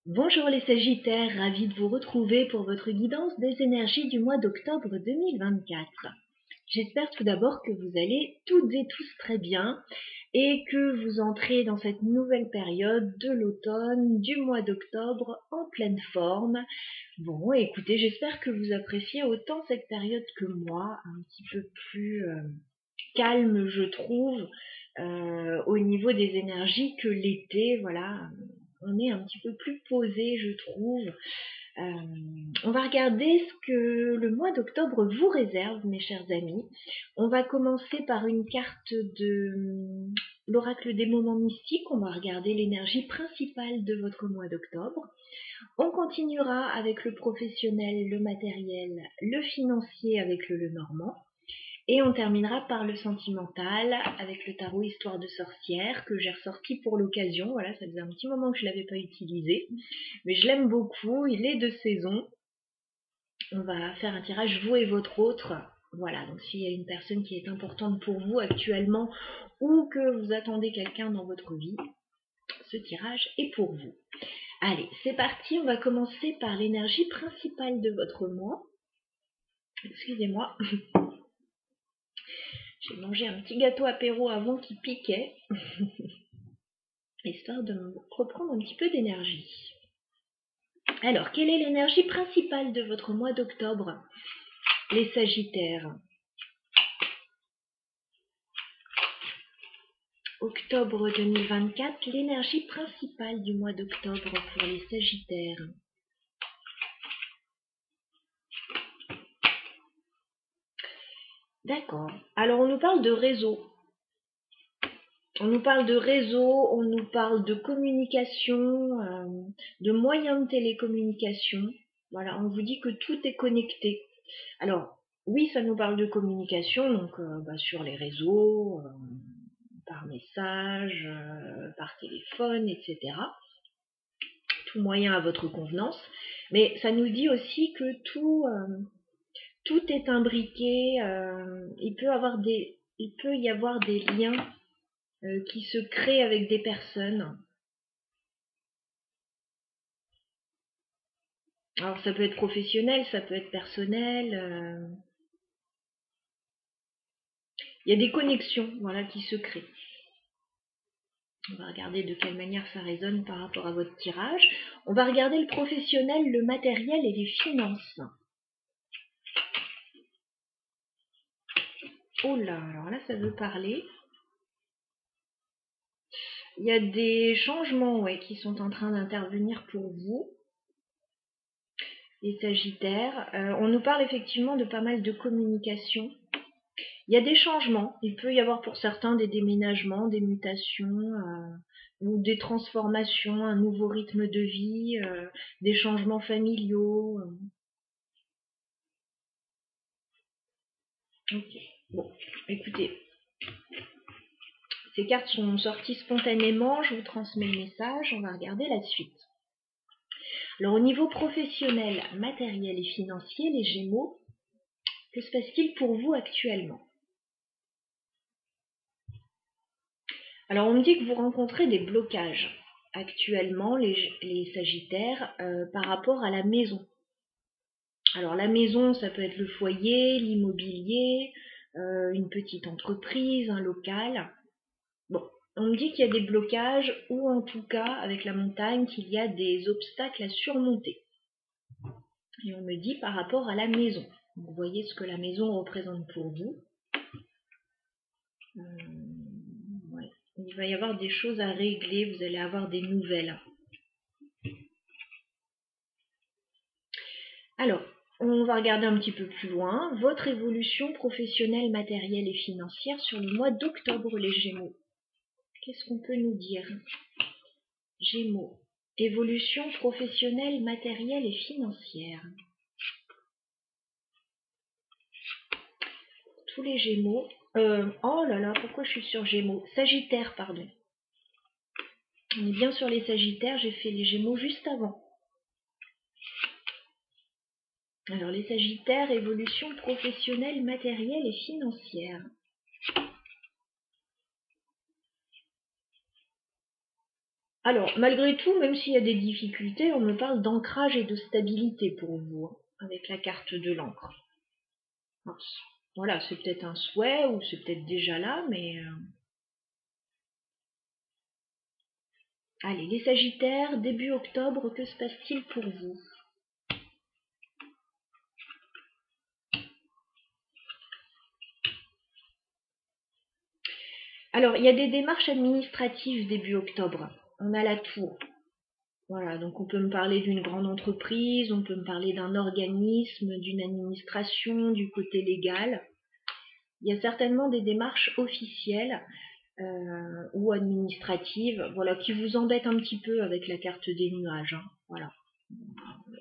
Bonjour les Sagittaires, ravi de vous retrouver pour votre guidance des énergies du mois d'octobre 2024. J'espère tout d'abord que vous allez toutes et tous très bien et que vous entrez dans cette nouvelle période de l'automne, du mois d'octobre en pleine forme. Bon, écoutez, j'espère que vous appréciez autant cette période que moi, un petit peu plus calme, je trouve, au niveau des énergies que l'été, voilà. On est un petit peu plus posé, je trouve. On va regarder ce que le mois d'octobre vous réserve, mes chers amis. On va commencer par une carte de l'oracle des moments mystiques. On va regarder l'énergie principale de votre mois d'octobre. On continuera avec le professionnel, le matériel, le financier avec le Lenormand. Et on terminera par le sentimental avec le tarot Histoire de sorcière que j'ai ressorti pour l'occasion. Voilà, ça faisait un petit moment que je ne l'avais pas utilisé. Mais je l'aime beaucoup, il est de saison. On va faire un tirage vous et votre autre. Voilà, donc s'il y a une personne qui est importante pour vous actuellement ou que vous attendez quelqu'un dans votre vie, ce tirage est pour vous. Allez, c'est parti, on va commencer par l'énergie principale de votre mois. Excusez-moi. J'ai mangé un petit gâteau apéro avant qui piquait, histoire de me reprendre un petit peu d'énergie. Alors, quelle est l'énergie principale de votre mois d'octobre, les Sagittaires? Octobre 2024, l'énergie principale du mois d'octobre pour les Sagittaires. D'accord. Alors, on nous parle de réseau. On nous parle de réseau, on nous parle de communication, de moyens de télécommunication. Voilà, on vous dit que tout est connecté. Alors, oui, ça nous parle de communication, donc sur les réseaux, par message, par téléphone, etc. Tout moyen à votre convenance. Mais ça nous dit aussi que tout est imbriqué. Il peut y avoir des liens qui se créent avec des personnes. Alors ça peut être professionnel, ça peut être personnel. Il y a des connexions, voilà, qui se créent. On va regarder de quelle manière ça résonne par rapport à votre tirage. On va regarder le professionnel, le matériel et les finances. Oh là, alors là ça veut parler. Il y a des changements qui sont en train d'intervenir pour vous, les Sagittaires. On nous parle effectivement de pas mal de communication. Il y a des changements. Il peut y avoir pour certains des déménagements, des mutations ou des transformations, un nouveau rythme de vie, des changements familiaux. Ok. Bon, écoutez, ces cartes sont sorties spontanément. Je vous transmets le message. On va regarder la suite. Alors au niveau professionnel, matériel et financier, les Gémeaux, que se passe-t-il pour vous actuellement? Alors on me dit que vous rencontrez des blocages actuellement, les Sagittaires, par rapport à la maison. Alors la maison, ça peut être le foyer, l'immobilier, une petite entreprise, un local. Bon, on me dit qu'il y a des blocages ou en tout cas, avec la montagne, qu'il y a des obstacles à surmonter. Et on me dit par rapport à la maison. Vous voyez ce que la maison représente pour vous. Ouais. Il va y avoir des choses à régler, vous allez avoir des nouvelles. Alors, on va regarder un petit peu plus loin. Votre évolution professionnelle, matérielle et financière sur le mois d'octobre, les Gémeaux. Qu'est-ce qu'on peut nous dire? Gémeaux. Évolution professionnelle, matérielle et financière. Tous les Gémeaux. Oh là là, pourquoi je suis sur Gémeaux? Sagittaire, pardon. On est bien sur les Sagittaires, j'ai fait les Gémeaux juste avant. Alors les Sagittaires, évolution professionnelle, matérielle et financière. Alors, malgré tout, même s'il y a des difficultés, on me parle d'ancrage et de stabilité pour vous, hein, avec la carte de l'encre. Voilà, c'est peut-être un souhait, ou c'est peut-être déjà là, mais... Allez, les Sagittaires, début octobre, que se passe-t-il pour vous? Alors, il y a des démarches administratives début octobre. On a la tour. Voilà, donc on peut me parler d'une grande entreprise, on peut me parler d'un organisme, d'une administration, du côté légal. Il y a certainement des démarches officielles ou administratives, voilà, qui vous embêtent un petit peu avec la carte des nuages, hein, voilà.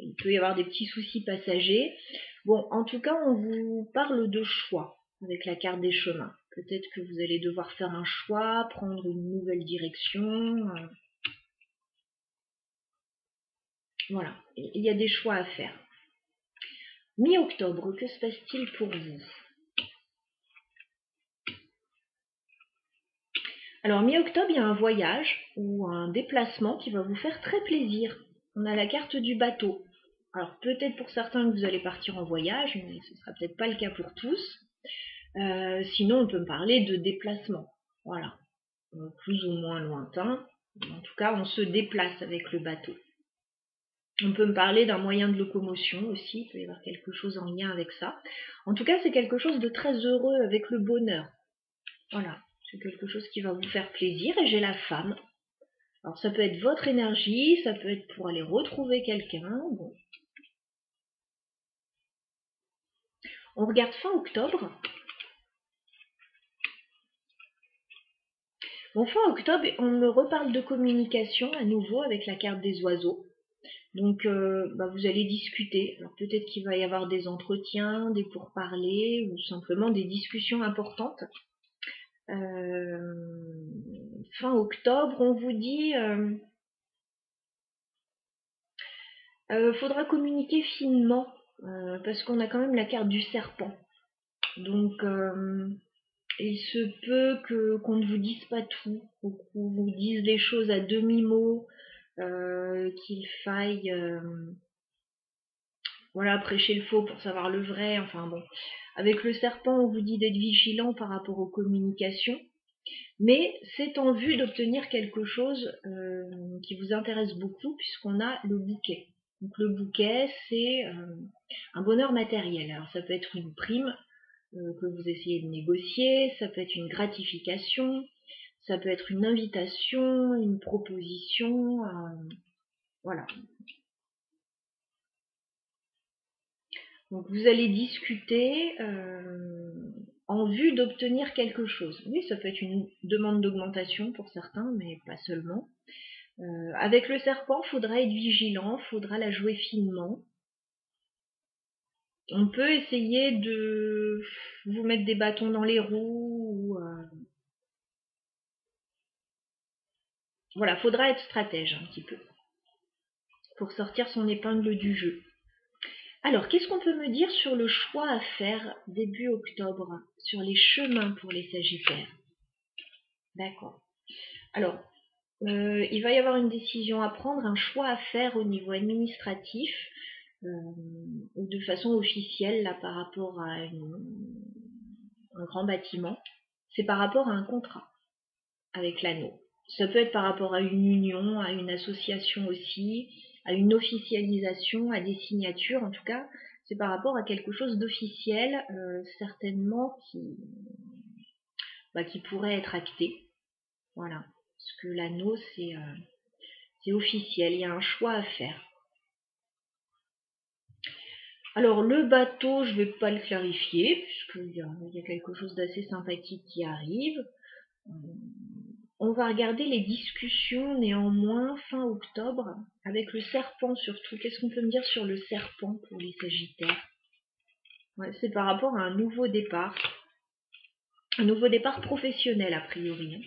Il peut y avoir des petits soucis passagers. Bon, en tout cas, on vous parle de choix avec la carte des chemins. Peut-être que vous allez devoir faire un choix, prendre une nouvelle direction. Voilà, il y a des choix à faire. Mi-octobre, que se passe-t-il pour vous? Alors, mi-octobre, il y a un voyage ou un déplacement qui va vous faire très plaisir. On a la carte du bateau. Alors, peut-être pour certains que vous allez partir en voyage, mais ce ne sera peut-être pas le cas pour tous. Sinon, on peut me parler de déplacement. Voilà, plus ou moins lointain. En tout cas, on se déplace avec le bateau. On peut me parler d'un moyen de locomotion aussi, il peut y avoir quelque chose en lien avec ça. En tout cas, c'est quelque chose de très heureux avec le bonheur. Voilà, c'est quelque chose qui va vous faire plaisir. Et j'ai la femme. Alors ça peut être votre énergie, ça peut être pour aller retrouver quelqu'un. Bon. On regarde fin octobre. Bon, fin octobre, on me reparle de communication à nouveau avec la carte des oiseaux. Donc, vous allez discuter. Alors, peut-être qu'il va y avoir des entretiens, des pourparlers, ou simplement des discussions importantes. Fin octobre, on vous dit... faudra communiquer finement, parce qu'on a quand même la carte du serpent. Donc, il se peut qu'on ne vous dise pas tout, ou qu'on vous dise les choses à demi-mot, qu'il faille... voilà, prêcher le faux pour savoir le vrai, enfin bon. Avec le serpent, on vous dit d'être vigilant par rapport aux communications, mais c'est en vue d'obtenir quelque chose qui vous intéresse beaucoup, puisqu'on a le bouquet. Donc le bouquet, c'est un bonheur matériel. Alors ça peut être une prime que vous essayez de négocier, ça peut être une gratification, ça peut être une invitation, une proposition, voilà. Donc vous allez discuter en vue d'obtenir quelque chose. Oui, ça peut être une demande d'augmentation pour certains, mais pas seulement. Avec le serpent, il faudra être vigilant, il faudra la jouer finement. On peut essayer de vous mettre des bâtons dans les roues. Voilà, il faudra être stratège un petit peu pour sortir son épingle du jeu. Alors, qu'est-ce qu'on peut me dire sur le choix à faire début octobre, sur les chemins pour les Sagittaires? D'accord. Alors, il va y avoir une décision à prendre, un choix à faire au niveau administratif ou de façon officielle là par rapport à un grand bâtiment. C'est par rapport à un contrat avec l'anneau. Ça peut être par rapport à une union, à une association aussi, à une officialisation, à des signatures. En tout cas, c'est par rapport à quelque chose d'officiel, certainement qui pourrait être acté. Voilà. Parce que l'anneau, c'est officiel, il y a un choix à faire. Alors le bateau, je ne vais pas le clarifier, puisqu'il y a quelque chose d'assez sympathique qui arrive. On va regarder les discussions néanmoins fin octobre, avec le serpent surtout. Qu'est-ce qu'on peut me dire sur le serpent pour les Sagittaires? Ouais, c'est par rapport à un nouveau départ professionnel a priori.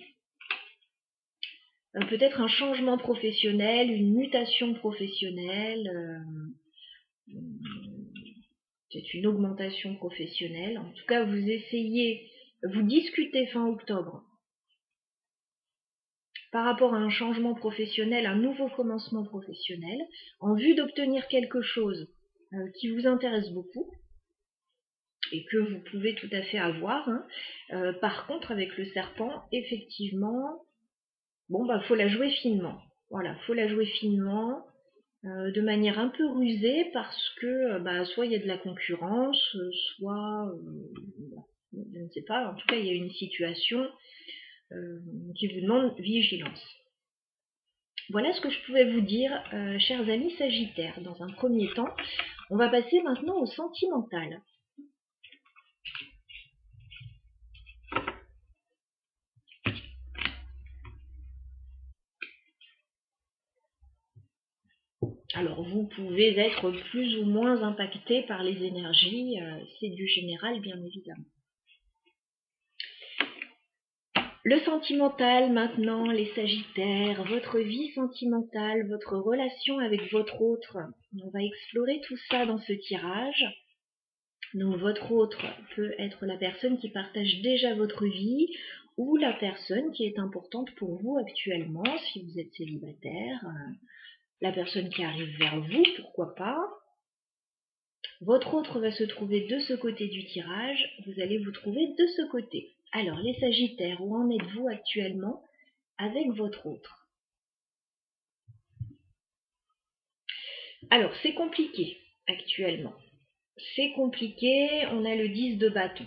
Peut-être un changement professionnel, une mutation professionnelle, peut-être une augmentation professionnelle. En tout cas, vous discutez fin octobre par rapport à un changement professionnel, un nouveau commencement professionnel, en vue d'obtenir quelque chose qui vous intéresse beaucoup et que vous pouvez tout à fait avoir. Hein. Par contre, avec le serpent, effectivement, bon, bah, faut la jouer finement. Voilà, faut la jouer finement, de manière un peu rusée, parce que bah, soit il y a de la concurrence, soit, je ne sais pas, en tout cas, il y a une situation qui vous demande vigilance. Voilà ce que je pouvais vous dire, chers amis Sagittaires. Dans un premier temps, on va passer maintenant au sentimental. Alors, vous pouvez être plus ou moins impacté par les énergies, c'est du général, bien évidemment. Le sentimental maintenant, les Sagittaires, votre vie sentimentale, votre relation avec votre autre. On va explorer tout ça dans ce tirage. Donc votre autre peut être la personne qui partage déjà votre vie ou la personne qui est importante pour vous actuellement, si vous êtes célibataire. La personne qui arrive vers vous, pourquoi pas. Votre autre va se trouver de ce côté du tirage, vous allez vous trouver de ce côté. Alors les Sagittaires, où en êtes-vous actuellement avec votre autre? Alors c'est compliqué actuellement. C'est compliqué, on a le 10 de bâton.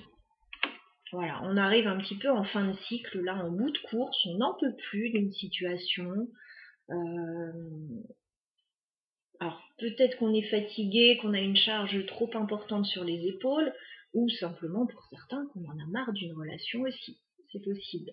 Voilà, on arrive un petit peu en fin de cycle, là en bout de course, on n'en peut plus d'une situation. Alors peut-être qu'on est fatigué, qu'on a une charge trop importante sur les épaules, ou simplement pour certains qu'on en a marre d'une relation aussi, c'est possible.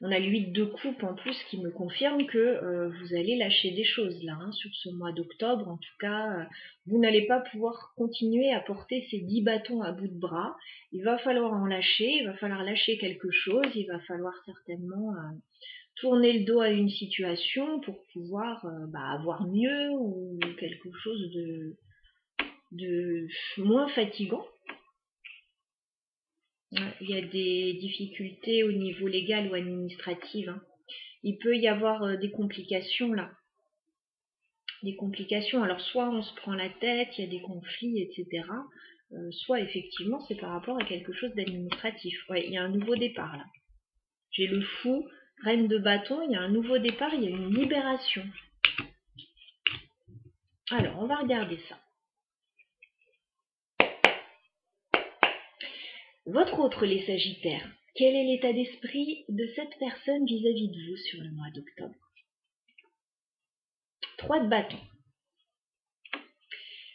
On a l'8 de coupe en plus qui me confirme que vous allez lâcher des choses là, hein, sur ce mois d'octobre. En tout cas, vous n'allez pas pouvoir continuer à porter ces 10 bâtons à bout de bras. Il va falloir en lâcher, il va falloir lâcher quelque chose, il va falloir certainement tourner le dos à une situation pour pouvoir avoir mieux ou quelque chose de moins fatigant. Il y a des difficultés au niveau légal ou administratif. Hein. Il peut y avoir des complications là. Des complications. Alors soit on se prend la tête, il y a des conflits, etc. Soit effectivement c'est par rapport à quelque chose d'administratif. Ouais, il y a un nouveau départ là. J'ai le fou, reine de bâton, il y a un nouveau départ, il y a une libération. Alors on va regarder ça. Votre autre, les Sagittaires, quel est l'état d'esprit de cette personne vis-à-vis de vous sur le mois d'octobre? 3 de bâton.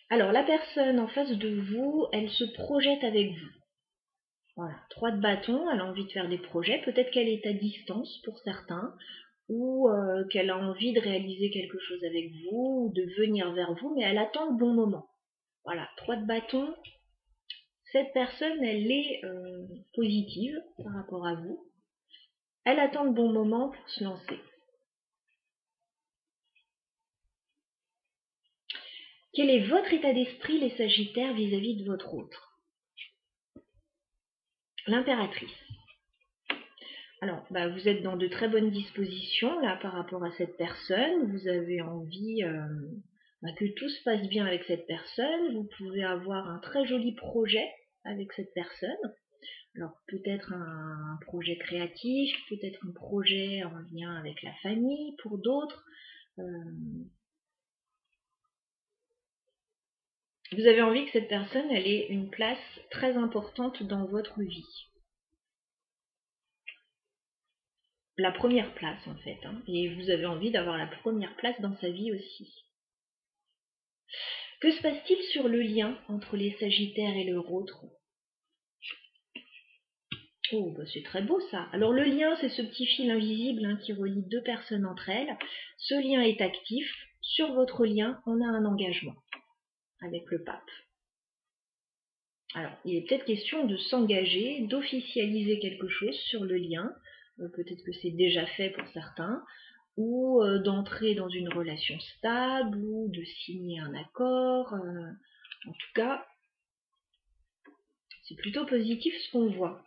Alors, la personne en face de vous, elle se projette avec vous. Voilà, 3 de bâton, elle a envie de faire des projets. Peut-être qu'elle est à distance pour certains, ou qu'elle a envie de réaliser quelque chose avec vous, ou de venir vers vous, mais elle attend le bon moment. Voilà, 3 de bâton. Cette personne, elle est positive par rapport à vous. Elle attend le bon moment pour se lancer. Quel est votre état d'esprit, les Sagittaires, vis-à-vis de votre autre? L'impératrice. Alors, vous êtes dans de très bonnes dispositions là par rapport à cette personne. Vous avez envie que tout se passe bien avec cette personne. Vous pouvez avoir un très joli projet avec cette personne. Alors, peut-être un projet créatif, peut-être un projet en lien avec la famille pour d'autres. Vous avez envie que cette personne elle ait une place très importante dans votre vie. La première place en fait, hein, et vous avez envie d'avoir la première place dans sa vie aussi. Que se passe-t-il sur le lien entre les Sagittaires et leur autre? Oh, c'est très beau ça. Alors le lien, c'est ce petit fil invisible qui relie 2 personnes entre elles. Ce lien est actif. Sur votre lien, on a un engagement avec le pape. Alors, il est peut-être question de s'engager, d'officialiser quelque chose sur le lien. Peut-être que c'est déjà fait pour certains. Ou d'entrer dans une relation stable, ou de signer un accord. En tout cas, c'est plutôt positif ce qu'on voit.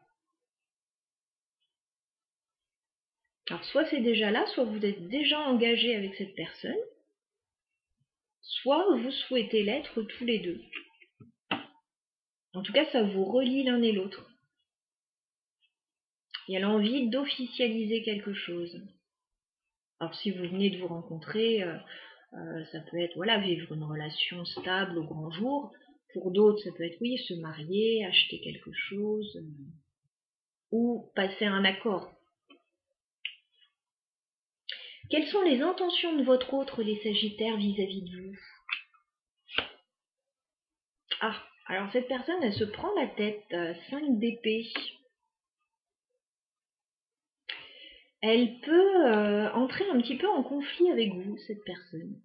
Alors soit c'est déjà là, soit vous êtes déjà engagé avec cette personne, soit vous souhaitez l'être tous les deux. En tout cas, ça vous relie l'un et l'autre. Il y a l'envie d'officialiser quelque chose. Alors si vous venez de vous rencontrer, ça peut être voilà, vivre une relation stable au grand jour. Pour d'autres, ça peut être oui, se marier, acheter quelque chose, ou passer un accord. Quelles sont les intentions de votre autre, les Sagittaires, vis-à-vis de vous? Ah, alors cette personne, elle se prend la tête, 5 d'épée. Elle peut entrer un petit peu en conflit avec vous, cette personne.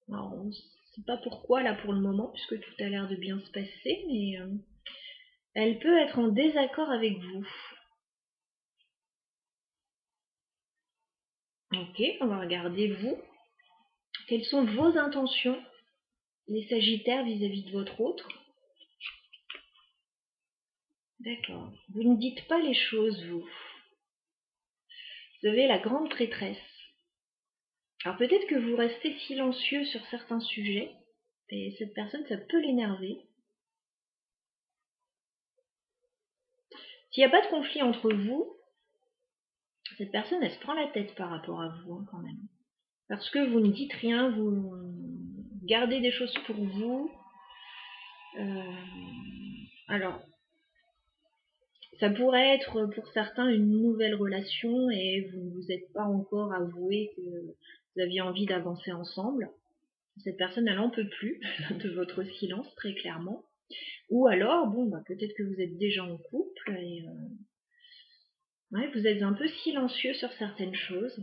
Alors, on ne sait pas pourquoi là pour le moment, puisque tout a l'air de bien se passer, mais elle peut être en désaccord avec vous. Ok, on va regarder vous. Quelles sont vos intentions, les Sagittaires, vis-à-vis de votre autre? D'accord. Vous ne dites pas les choses, vous. Vous avez la grande prêtresse. Alors peut-être que vous restez silencieux sur certains sujets, et cette personne, ça peut l'énerver. S'il n'y a pas de conflit entre vous, cette personne, elle se prend la tête par rapport à vous, hein, quand même. Parce que vous ne dites rien, vous gardez des choses pour vous. Alors, ça pourrait être pour certains une nouvelle relation et vous ne vous êtes pas encore avoué que vous aviez envie d'avancer ensemble. Cette personne, elle n'en peut plus de votre silence, très clairement. Ou alors, bon, peut-être que vous êtes déjà en couple et vous êtes un peu silencieux sur certaines choses.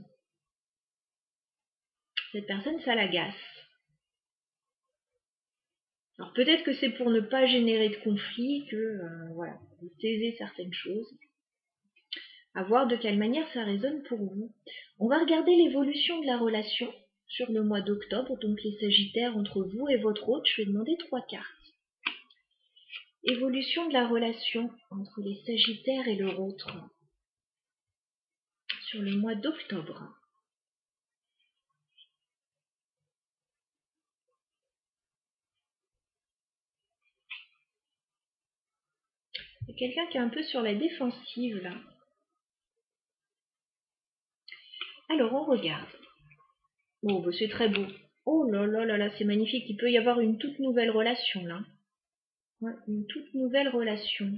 Cette personne, ça l'agace. Alors peut-être que c'est pour ne pas générer de conflit que vous taisez certaines choses. À voir de quelle manière ça résonne pour vous. On va regarder l'évolution de la relation sur le mois d'octobre, donc les Sagittaires entre vous et votre autre. Je vais demander 3 cartes. Évolution de la relation entre les Sagittaires et leur autre sur le mois d'octobre. Il y a quelqu'un qui est un peu sur la défensive là. Alors on regarde. Oh, c'est très beau. Oh là là là là, c'est magnifique. Il peut y avoir une toute nouvelle relation là. Ouais, une toute nouvelle relation.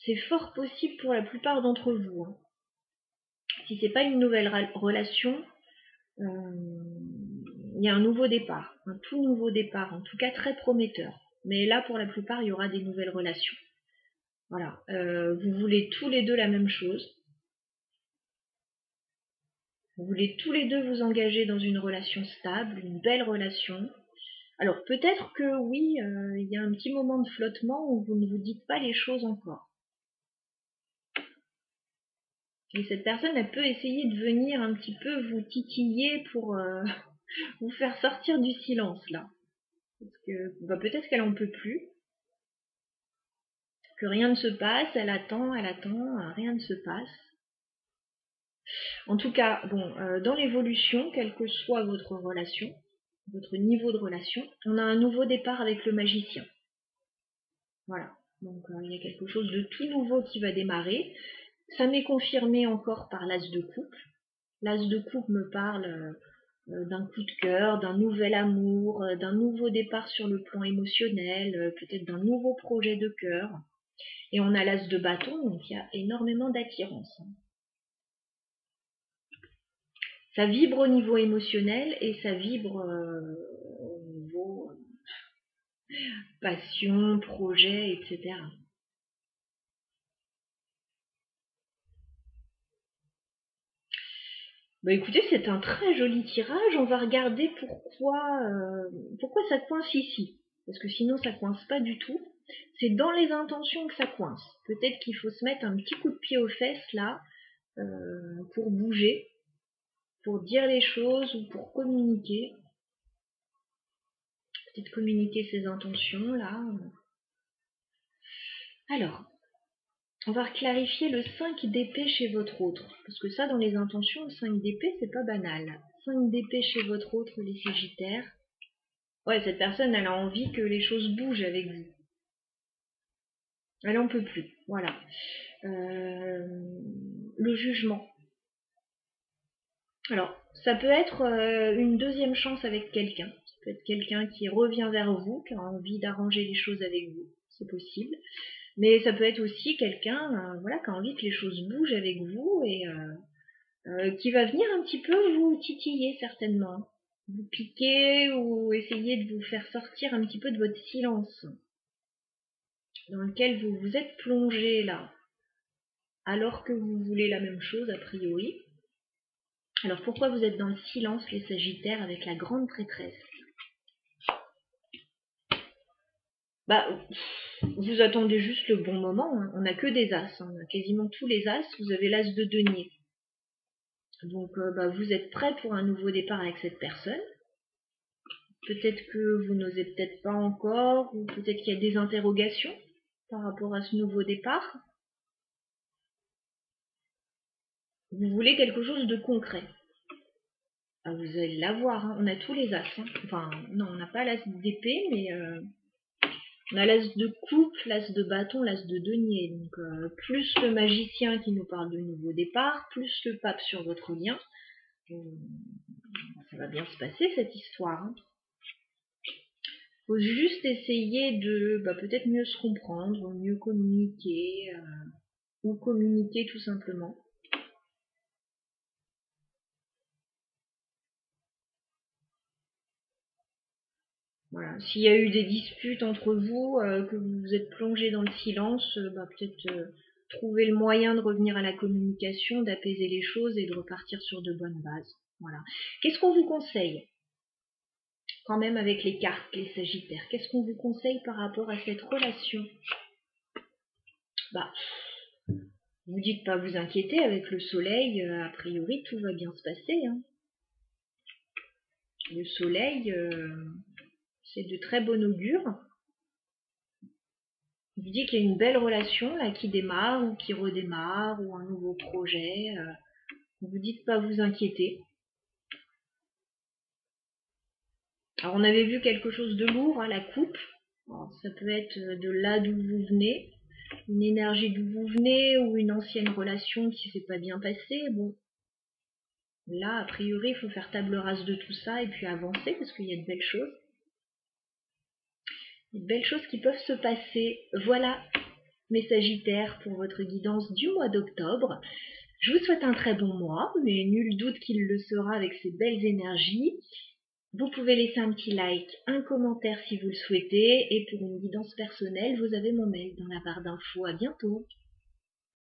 C'est fort possible pour la plupart d'entre vous. Hein. Si c'est pas une nouvelle relation, il y a un nouveau départ, un tout nouveau départ, en tout cas très prometteur. Mais là, pour la plupart, il y aura des nouvelles relations. Voilà. Vous voulez tous les deux la même chose. Vous voulez tous les deux vous engager dans une relation stable, une belle relation. Alors peut-être que oui, il y a un petit moment de flottement où vous ne vous dites pas les choses encore. Et cette personne, elle peut essayer de venir un petit peu vous titiller pour vous faire sortir du silence là. Parce que peut-être qu'elle en peut plus, que rien ne se passe, elle attend, rien ne se passe. En tout cas, dans l'évolution, quelle que soit votre relation, votre niveau de relation, on a un nouveau départ avec le magicien. Voilà, donc il y a quelque chose de tout nouveau qui va démarrer. Ça m'est confirmé encore par l'as de coupe. L'as de coupe me parle d'un coup de cœur, d'un nouvel amour, d'un nouveau départ sur le plan émotionnel, peut-être d'un nouveau projet de cœur. Et on a l'as de bâton, donc il y a énormément d'attirance. Ça vibre au niveau émotionnel et ça vibre au niveau passion, projet, etc. Écoutez, c'est un très joli tirage. On va regarder pourquoi ça coince ici. Parce que sinon, ça coince pas du tout. C'est dans les intentions que ça coince. Peut-être qu'il faut se mettre un petit coup de pied aux fesses là pour bouger, pour dire les choses ou pour communiquer. Peut-être communiquer ses intentions là. Alors, On va clarifier le 5 d'épée chez votre autre. Parce que ça, dans les intentions, le 5 d'épée, c'est pas banal. 5 d'épée chez votre autre, les Sagittaires. Ouais, cette personne, elle a envie que les choses bougent avec vous. Elle en peut plus, voilà. Le jugement. Alors, ça peut être une deuxième chance avec quelqu'un. Ça peut être quelqu'un qui revient vers vous, qui a envie d'arranger les choses avec vous. C'est possible. Mais ça peut être aussi quelqu'un voilà, qui a envie que les choses bougent avec vous et qui va venir un petit peu vous titiller certainement. Vous piquer ou essayer de vous faire sortir un petit peu de votre silence dans lequel vous vous êtes plongé là, alors que vous voulez la même chose a priori. Alors pourquoi vous êtes dans le silence, les Sagittaires, avec la grande prêtresse? Bah, vous attendez juste le bon moment, hein. On n'a que des as, hein. On a quasiment tous les as, vous avez l'as de denier. Donc bah, vous êtes prêt pour un nouveau départ avec cette personne. Peut-être que vous n'osez peut-être pas encore, ou peut-être qu'il y a des interrogations par rapport à ce nouveau départ. Vous voulez quelque chose de concret. Ah, vous allez l'avoir, hein. On a tous les as. Hein. Enfin, non, on n'a pas l'as d'épée, mais on a l'as de coupe, l'as de bâton, l'as de denier. Donc, plus le magicien qui nous parle de nouveau départ, plus le pape sur votre lien. Ça va bien se passer, cette histoire. Hein. Faut juste essayer de peut-être mieux se comprendre, mieux communiquer, ou communiquer tout simplement. Voilà. S'il y a eu des disputes entre vous, que vous vous êtes plongé dans le silence, peut-être trouver le moyen de revenir à la communication, d'apaiser les choses et de repartir sur de bonnes bases. Voilà. Qu'est-ce qu'on vous conseille quand même avec les cartes, les Sagittaires? Qu'est-ce qu'on vous conseille par rapport à cette relation? Vous dites pas vous inquiéter, avec le soleil, a priori tout va bien se passer. Hein. Le soleil, c'est de très bon augure. Il dit qu'il y a une belle relation là qui démarre ou qui redémarre ou un nouveau projet. Vous dites pas vous inquiéter. Alors on avait vu quelque chose de lourd, hein, la coupe. Alors, ça peut être de là d'où vous venez, une énergie d'où vous venez ou une ancienne relation qui s'est pas bien passée. Bon, là a priori il faut faire table rase de tout ça et puis avancer parce qu'il y a de belles choses. De belles choses qui peuvent se passer. Voilà mes Sagittaires pour votre guidance du mois d'octobre. Je vous souhaite un très bon mois, mais nul doute qu'il le sera avec ces belles énergies. Vous pouvez laisser un petit like, un commentaire si vous le souhaitez, et pour une guidance personnelle, vous avez mon mail dans la barre d'infos. À bientôt.